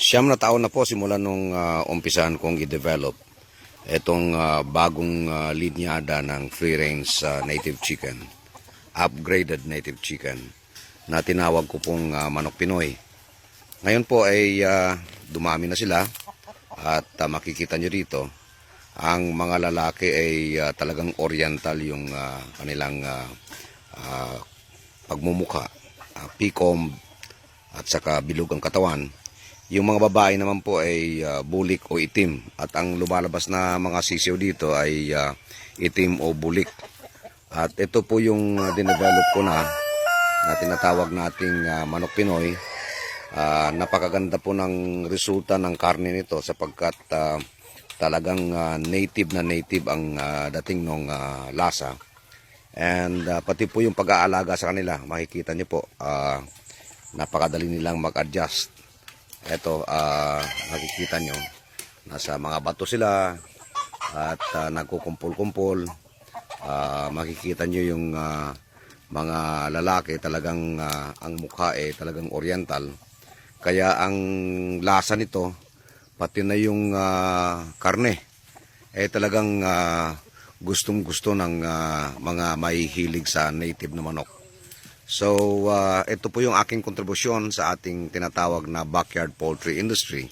Siyam na taon na po simula nung umpisahan kong i-develop itong bagong linyada ng free-range native chicken, upgraded native chicken, na tinawag ko pong Manok Pinoy. Ngayon po ay dumami na sila at makikita nyo rito, ang mga lalaki ay talagang oriental yung kanilang pagmumukha, pikom at saka bilog ang katawan. Yung mga babae naman po ay bulik o itim, at ang lumalabas na mga sisiw dito ay itim o bulik. At ito po yung dinevelop ko na tinatawag nating Manok Pinoy. Napakaganda po ng resulta ng karne nito sapagkat talagang native na native ang dating ng lasa. And pati po yung pag-aalaga sa kanila, makikita nyo po, napakadali nilang mag-adjust. Ito, nakikita nyo, nasa mga bato sila at nagkukumpul-kumpul. Makikita nyo yung mga lalaki, talagang ang mukha talagang oriental. Kaya ang lasa nito, pati na yung karne, talagang gustong-gusto ng mga mahihilig sa native na manok. So, ito po yung aking kontribusyon sa ating tinatawag na backyard poultry industry.